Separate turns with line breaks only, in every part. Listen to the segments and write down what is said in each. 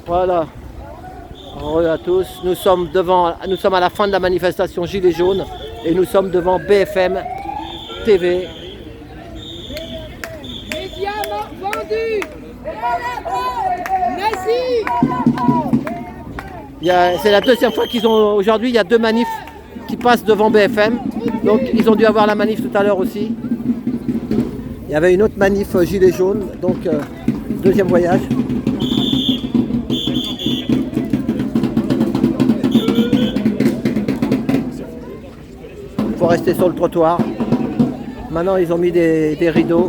Voilà. Heureux à tous. Nous sommes à la fin de la manifestation Gilets jaunes et nous sommes devant BFM TV.
Médias vendus. Nazis.
C'est la deuxième fois qu'ils ont aujourd'hui. Il y a 2 manifs qui passent devant BFM. Donc ils ont dû avoir la manif tout à l'heure aussi. Il y avait une autre manif Gilets jaunes. Donc deuxième voyage. Il faut rester sur le trottoir. Maintenant ils ont mis des rideaux.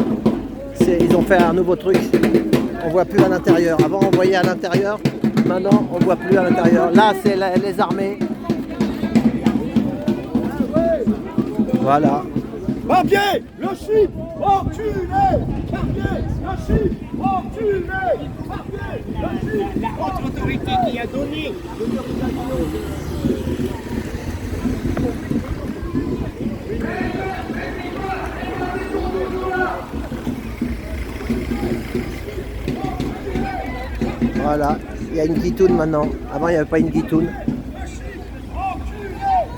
Ils ont fait un nouveau truc. On voit plus à l'intérieur. Avant on voyait à l'intérieur. Maintenant on voit plus à l'intérieur. Là c'est les armées. Voilà.
Papier, le chip, enculé. Papier, le chip, enculé. Papier, le chip.
La haute autorité qui a donné l'autorisation.
Voilà, il y a une guitoune maintenant. Avant, il n'y avait pas une guitoune.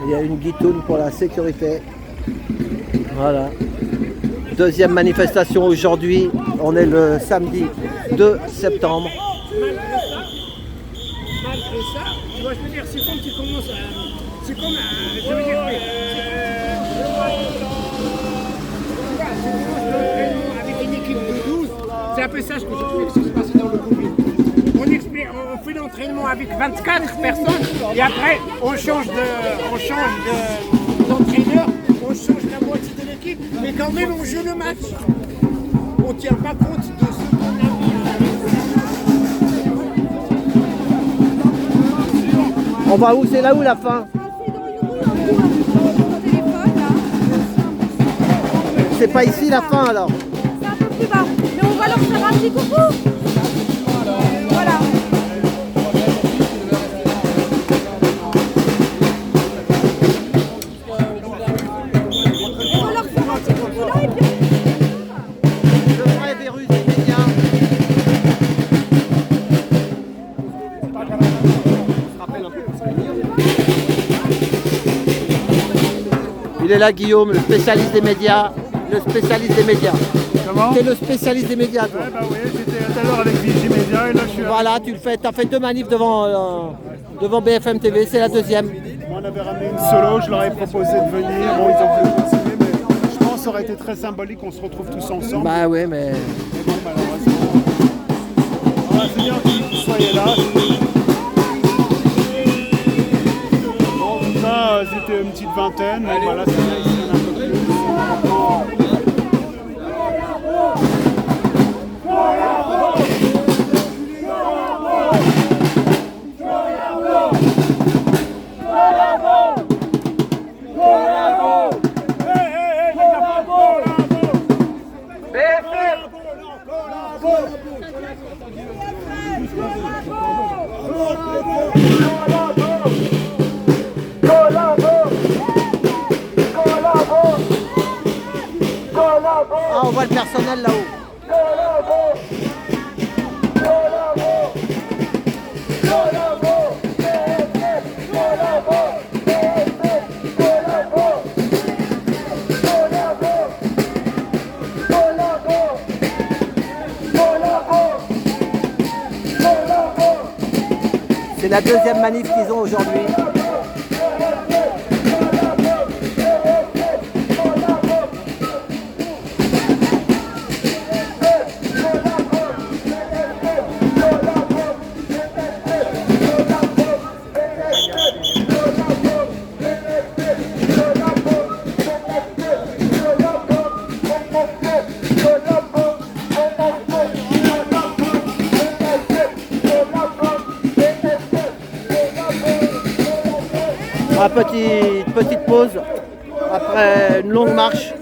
Il y a une guitoune pour la sécurité. Voilà. Deuxième manifestation aujourd'hui. On est le samedi 2 septembre.
Malgré ça, tu vois, je veux dire, c'est comme tu commences à. C'est comme un. Je veux dire, avec une équipe de 12, c'est un peu ça ce que j'explique ce qui se passe dans le Covid. On fait l'entraînement avec 24 personnes et après on change d'entraîneur, on change la moitié de l'équipe, mais quand même on joue le match. On ne tient pas compte de ce qu'on a mis.
On va où? C'est là où la fin? C'est pas ici la fin alors?
C'est un peu plus bas, mais on va leur faire un petit coucou. Voilà. On va leur faire un petit coucou là et puis
Le vrai virus des médias. Il est là Guillaume, le spécialiste des médias. Le spécialiste des médias.
Comment?
T'es le spécialiste des médias toi.
Bah oui, j'étais tout à l'heure avec Vigimédia et là je suis.
Voilà, tu le fais, t'as fait 2 manifs devant BFM TV, c'est la deuxième.
Moi on avait ramené une solo, je leur ai proposé de venir. Bon, ils ont voulu continuer, mais je pense que ça aurait été très symbolique qu'on se retrouve tous ensemble.
Bah ouais, mais...
Bon, malheureusement. Voilà, c'est bien que vous soyez là. Bon, en tout cas, c'était une petite vingtaine, mais voilà, c'est bien ici, on a un peu plus.
Ah, on voit le personnel là-haut. C'est la deuxième manif qu'ils ont aujourd'hui. Petite pause après une longue marche.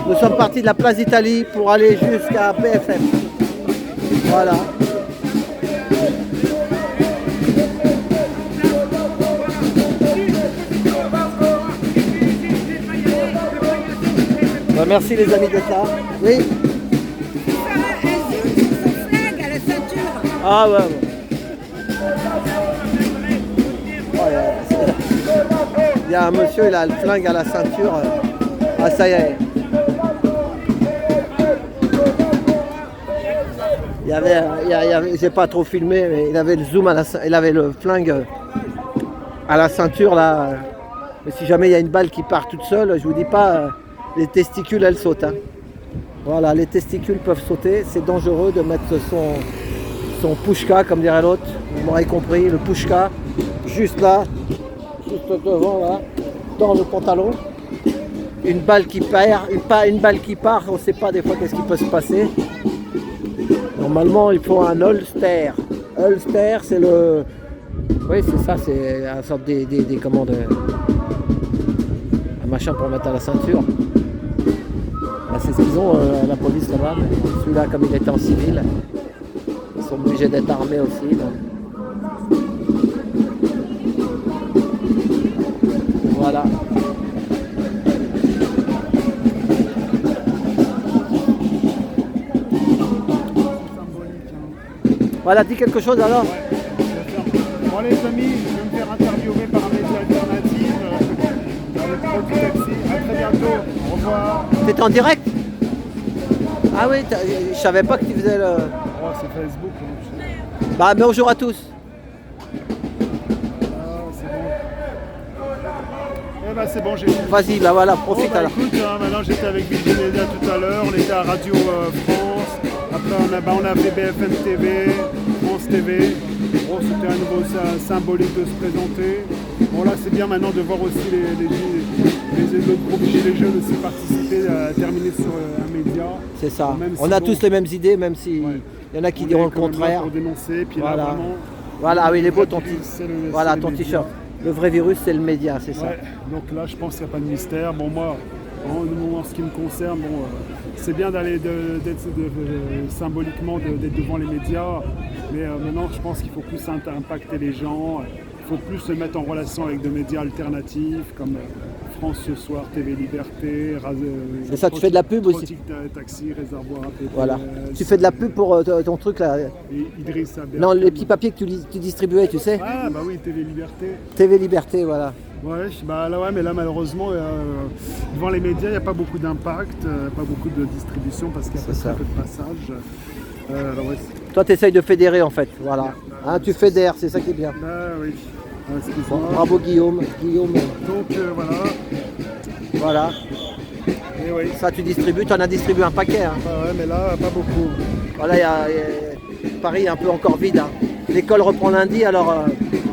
Nous sommes partis de la place d'Italie pour aller jusqu'à BFM. Voilà. Bah, merci les amis d'être là. Oui.
son flingue à la ceinture.
Ah ouais. Il y a un monsieur, il a le flingue à la ceinture. Ah, ça y est. J'ai pas trop filmé, mais il avait le zoom il avait le flingue à la ceinture là. Mais si jamais il y a une balle qui part toute seule, je vous dis pas, les testicules elles sautent. Hein. Voilà, les testicules peuvent sauter. C'est dangereux de mettre son pushka, comme dirait l'autre. Vous m'aurez compris, le pushka, juste là, juste devant là, dans le pantalon. Une balle qui part, une balle qui part, on ne sait pas des fois qu'est-ce qui peut se passer. Normalement, il faut un holster. Holster, c'est le... Oui, c'est ça, c'est une sorte des commandes... Un machin pour mettre à la ceinture. Là, c'est ce qu'ils ont, la police là-bas. Celui-là, comme il était en civil, ils sont obligés d'être armés aussi. Donc. Voilà. Voilà, dis quelque chose alors.
Bon les amis, je vais me faire interviewer par un média alternatif avec Pro du Taxi. A très bientôt, au revoir.
T'es en direct? Ah oui, je savais pas que tu faisais le...
Oh, c'est Facebook.
Bah bonjour à tous.
C'est bon. Eh ben c'est bon, j'ai...
Vas-y, bah voilà, profite alors.
Écoute, maintenant j'étais avec Virgin Media tout à l'heure, on était à Radio France, après on a fait BFM TV, France TV. Bon, c'était à nouveau symbolique de se présenter. Bon là c'est bien maintenant de voir aussi les autres groupes Gilets jaunes aussi participer à terminer sur un média.
C'est ça.
Même
on
si
a
bon,
tous les mêmes idées, même si
ouais.
y en a qui
on
diront
est
le
quand même là
contraire.
pour dénoncer, puis
Voilà.
là vraiment...
Voilà, oui, les beaux ton
c'est le-
Voilà,
c'est le
ton
média.
t-shirt. Le vrai virus, c'est le média, c'est ça.
Ouais, donc là je pense qu'il n'y a pas de mystère. Bon moi, en ce qui me concerne, bon, c'est bien d'aller symboliquement d'être devant les médias, mais maintenant je pense qu'il faut plus impacter les gens, il faut plus se mettre en relation avec des médias alternatifs comme France ce soir, TV Liberté,
C'est ça, tu fais de la pub aussi.
Taxi, Réservoir APP,
Voilà. Tu fais de la pub pour ton truc là.
et Idriss Aberkan.
Non, les petits papiers que tu distribuais, tu sais.
Ah bah oui, TV Liberté.
TV Liberté, voilà.
Ouais, bah là, ouais, mais là malheureusement, devant les médias, il n'y a pas beaucoup d'impact, pas beaucoup de distribution parce qu'il y a
C'est
très
ça.
peu de passage. Alors, ouais,
Toi, tu essayes de fédérer en fait, voilà. Hein, tu fédères, c'est ça qui est bien.
ah oui,
Bon,
excuse-moi.
bravo Guillaume. Guillaume,
Donc voilà,
voilà.
et oui,
Ça, tu distribues, tu en as distribué un paquet. Hein.
bah ouais, mais là, pas beaucoup.
Voilà, Paris est un peu encore vide. Hein. L'école reprend lundi, alors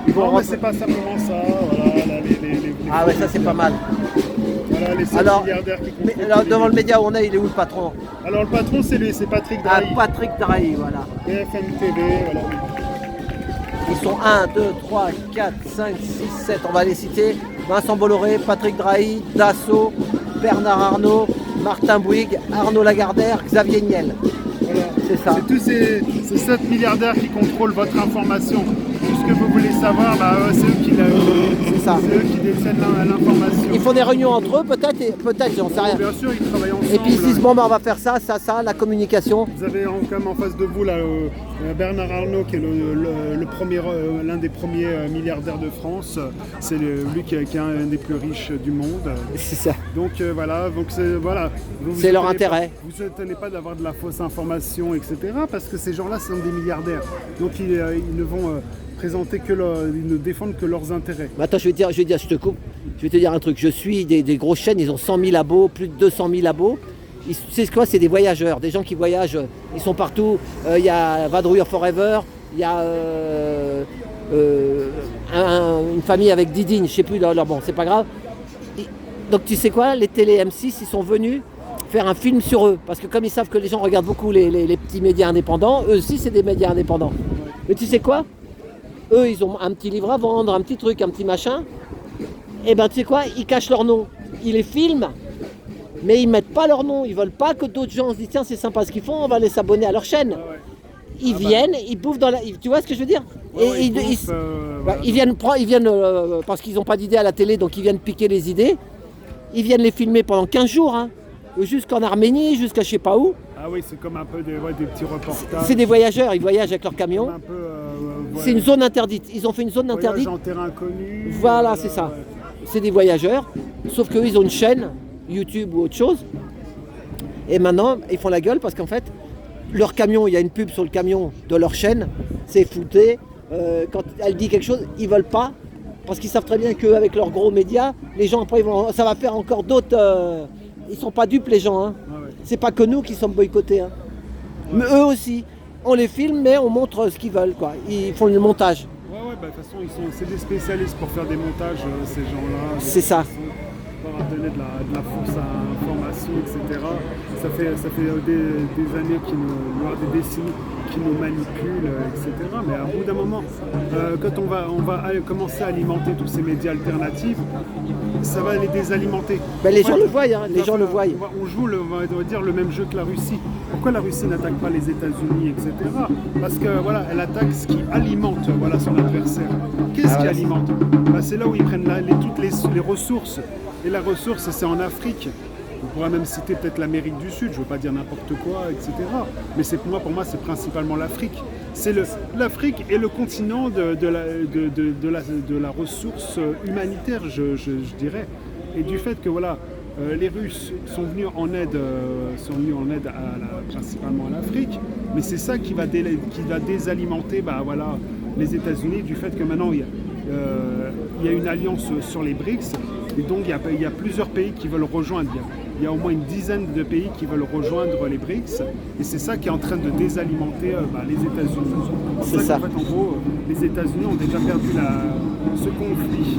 ils vont
Non, mais
rentrer.
c'est pas simplement ça, voilà, là, les
Ah ouais, ça c'est pas mal.
Voilà, les 7
Alors,
milliardaires qui
mais,
contrôlent
alors,
les
devant le
médias.
média où on est, il est où le patron?
Alors le patron, c'est lui, c'est Patrick
Ah,
Drahi,
Patrick Drahi, voilà.
BFM TV, voilà.
Ils sont 1, 2, 3, 4, 5, 6, 7. On va les citer. Vincent Bolloré, Patrick Drahi, Dassault, Bernard Arnault, Martin Bouygues, Arnaud Lagardère, Xavier Niel.
Voilà.
C'est ça.
C'est tous ces 7 milliardaires qui contrôlent votre information. Tout ce que vous voulez savoir, bah, c'est eux
C'est ça.
c'est eux qui détiennent l'information.
Ils font des réunions entre eux, peut-être, j'en sais rien.
Bien sûr, ils travaillent ensemble.
Et puis ils se disent, bon, ben, on va faire ça, la communication.
Vous avez comme en face de vous là, Bernard Arnault qui est l'un des premiers milliardaires de France. C'est lui qui est un des plus riches du monde.
C'est ça.
Donc voilà, voilà. Vous
C'est leur
étonnez
intérêt.
Vous ne vous étonnez pas d'avoir de la fausse information, etc. Parce que ces gens-là sont des milliardaires. Donc ils ne vont présenter ils ne défendent que leurs intérêts.
Mais attends, je te coupe. Je vais te dire un truc. Je suis des grosses chaînes, ils ont 100 000 abos, plus de 200 000 abos. C'est quoi? C'est des voyageurs, des gens qui voyagent. Ils sont partout. Il y a Vadrouilleur Forever. Il y a une famille avec Didine. Je sais plus. Bon, c'est pas grave. Donc tu sais quoi? Les télé M6, ils sont venus faire un film sur eux. Parce que comme ils savent que les gens regardent beaucoup les petits médias indépendants, eux aussi c'est des médias indépendants. Mais tu sais quoi? Eux, ils ont un petit livre à vendre, un petit truc, un petit machin. Et ben tu sais quoi? Ils cachent leur nom. Ils les filment, mais ils mettent pas leur nom. Ils veulent pas que d'autres gens se disent tiens c'est sympa ce qu'ils font, on va aller s'abonner à leur chaîne. Ils viennent, ils bouffent dans la... Tu vois ce que je veux dire? Ils viennent parce qu'ils n'ont pas d'idée à la télé, donc ils viennent piquer les idées. Ils viennent les filmer pendant 15 jours, hein, jusqu'en Arménie, jusqu'à je sais pas où.
Ah oui, c'est comme un peu des petits reportages.
C'est des voyageurs, ils voyagent avec leur camion.
Un peu
c'est une zone interdite. Ils ont fait une zone
Voyage
interdite.
en terrain inconnu.
Voilà, c'est ça.
ouais.
C'est des voyageurs, sauf qu'eux, ils ont une chaîne, YouTube ou autre chose. Et maintenant, ils font la gueule parce qu'en fait, leur camion, il y a une pub sur le camion de leur chaîne, c'est flouté. Quand elle dit quelque chose, ils veulent pas, parce qu'ils savent très bien qu'avec leurs gros médias, les gens après, ça va faire encore d'autres... ils sont pas dupes les gens, hein.
Ouais.
C'est pas que nous qui sommes boycottés, hein. Mais eux aussi. On les filme, mais on montre ce qu'ils veulent, quoi. Ils font le montage.
Ouais, bah, de toute façon, c'est des spécialistes pour faire des montages, ces gens-là.
C'est ça.
Pour donner de la fausse information, etc. Ça fait des années voire des décennies qui nous manipulent, etc. Mais à bout d'un moment, quand on va commencer à alimenter tous ces médias alternatifs, ça va les désalimenter.
Ben, les gens le voient, hein. Les gens le voient.
On joue, on va dire, le même jeu que la Russie. Pourquoi la Russie n'attaque pas les États-Unis, etc. Parce que voilà, elle attaque ce qui alimente son adversaire. Qu'est-ce qui alimente? C'est là où ils prennent toutes les ressources. Et la ressource, c'est en Afrique. On pourrait même citer peut-être l'Amérique du Sud, je ne veux pas dire n'importe quoi, etc. Mais pour moi, c'est principalement l'Afrique. C'est l'Afrique est le continent de la ressource humanitaire, je dirais. Et du fait que les Russes sont venus en aide principalement à l'Afrique, mais c'est ça qui va désalimenter les États-Unis, du fait que maintenant il y a une alliance sur les BRICS, et donc il y a plusieurs pays qui veulent rejoindre. Il y a au moins une dizaine de pays qui veulent rejoindre les BRICS, et c'est ça qui est en train de désalimenter les États-Unis. C'est ça. En fait, en gros, les États-Unis ont déjà perdu ce conflit.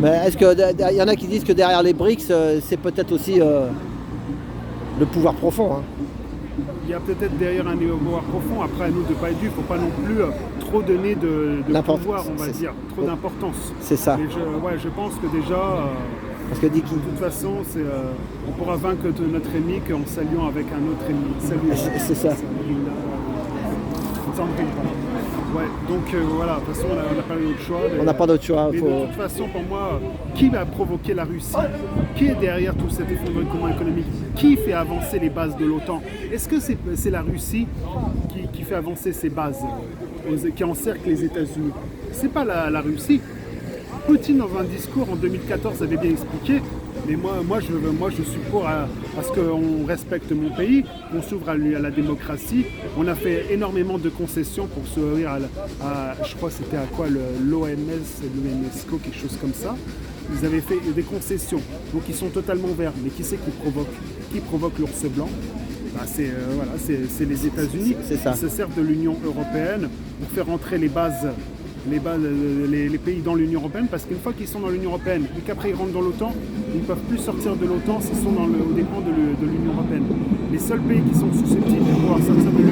Mais est-ce qu'il y en a qui disent que derrière les BRICS, c'est peut-être aussi le pouvoir profond, hein.
Il y a peut-être derrière un pouvoir profond. Après, à nous de ne pas être dupes, il ne faut pas non plus trop donner de pouvoir, on va dire, trop d'importance.
C'est ça.
Et je pense que déjà,
parce que
de toute façon, on pourra vaincre notre ennemi qu'en s'alliant avec un autre ennemi.
C'est ça.
Ouais, donc voilà, de toute façon, on n'a pas d'autre choix.
On n'a pas d'autre choix.
Mais de toute façon, pour moi, qui va provoquer la Russie? Qui est derrière tout cet effondrement économique? Qui fait avancer les bases de l'OTAN? Est-ce que c'est la Russie qui fait avancer ces bases, qui encercle les États-Unis? C'est pas la Russie. Poutine, dans un discours en 2014, avait bien expliqué. Mais moi, je suis pour, parce qu'on respecte mon pays, on s'ouvre à la démocratie. On a fait énormément de concessions pour s'ouvrir je crois que c'était à quoi, l'OMS, l'UNESCO, quelque chose comme ça. Ils avaient fait des concessions, donc ils sont totalement verts. Mais qui c'est qui provoque l'ours blanc? C'est les États-Unis qui se servent de l'Union européenne pour faire entrer les pays dans l'Union européenne, parce qu'une fois qu'ils sont dans l'Union européenne et qu'après ils rentrent dans l'OTAN, ils ne peuvent plus sortir de l'OTAN s'ils sont aux dépens de l'Union européenne. Les seuls pays qui sont susceptibles de pouvoir sortir de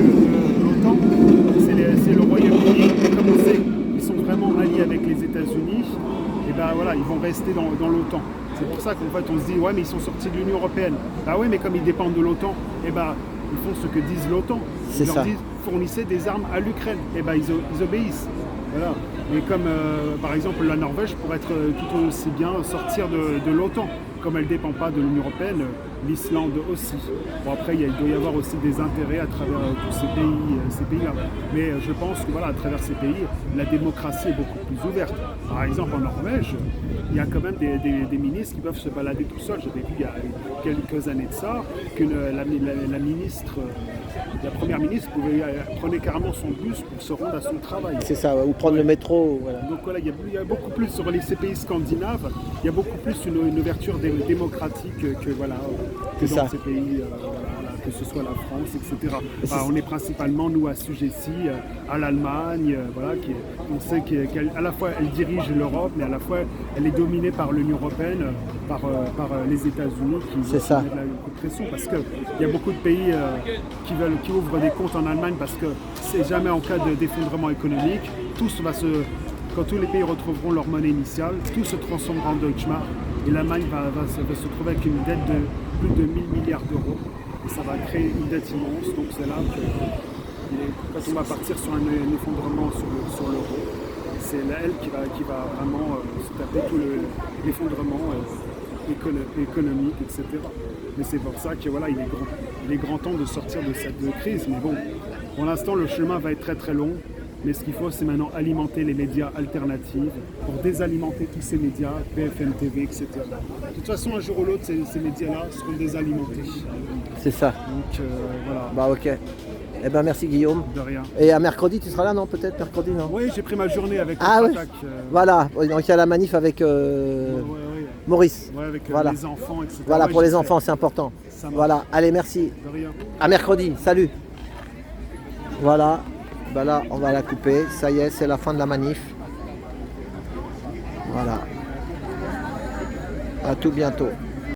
l'OTAN, c'est le Royaume-Uni. Comme on sait, ils sont vraiment alliés avec les États-Unis, et ils vont rester dans l'OTAN. C'est pour ça qu'en fait on se dit, ouais, mais ils sont sortis de l'Union européenne. Ouais, mais comme ils dépendent de l'OTAN, ils font ce que disent l'OTAN. Ils leur disent, fournissez des armes à l'Ukraine. Ils obéissent. Voilà. Mais comme par exemple la Norvège pourrait être tout aussi bien sortir de l'OTAN, comme elle ne dépend pas de l'Union européenne, l'Islande aussi. Bon, après il doit y avoir aussi des intérêts à travers tous ces pays-là. Mais je pense que à travers ces pays, la démocratie est beaucoup plus ouverte. Par exemple en Norvège, il y a quand même des ministres qui peuvent se balader tout seuls. J'avais vu il y a quelques années de ça que la première ministre prenait carrément son bus pour se rendre à son travail.
C'est ça, ou prendre le métro. Voilà.
Donc il y a beaucoup plus sur ces pays scandinaves, il y a beaucoup plus une ouverture démocratique que dans ces pays, que ce soit la France, etc. On est principalement, nous, assujettis à l'Allemagne, on sait qu'à la fois elle dirige l'Europe, mais à la fois elle est dominée par l'Union européenne, par les États-Unis qui mettent la pression, parce qu'il y a beaucoup de pays qui ouvrent des comptes en Allemagne, parce que c'est jamais en cas d'effondrement économique, quand tous les pays retrouveront leur monnaie initiale, tout se transformera en Deutschmark, et l'Allemagne va se trouver avec une dette de plus de 1000 milliards d'euros. Et ça va créer une dette immense, donc c'est là que quand on va partir sur un effondrement sur l'euro, c'est elle qui va vraiment se taper tout l'effondrement économique, etc. Mais c'est pour ça qu'il est grand temps de sortir de cette crise. Mais bon, pour l'instant, le chemin va être très très long. Mais ce qu'il faut, c'est maintenant alimenter les médias alternatifs pour désalimenter tous ces médias, BFM TV, etc. De toute façon, un jour ou l'autre, ces médias-là seront désalimentés.
C'est ça.
Donc voilà,
Bah ok. Eh ben merci Guillaume.
de rien.
Et à mercredi, tu seras là, non? Peut-être mercredi, non?
Oui, j'ai pris ma journée avec
Ah
Contre-Attaque.
ouais. Voilà. Donc il y a la manif avec Maurice.
Ouais, avec
Voilà.
les enfants, etc.
Voilà,
Ouais,
pour les
j'y
enfants, c'est important.
Ça marche.
Voilà. Allez, merci.
serai. De rien.
À mercredi. Salut. Voilà. Bah là, on va la couper. Ça y est, c'est la fin de la manif. Voilà. À tout bientôt.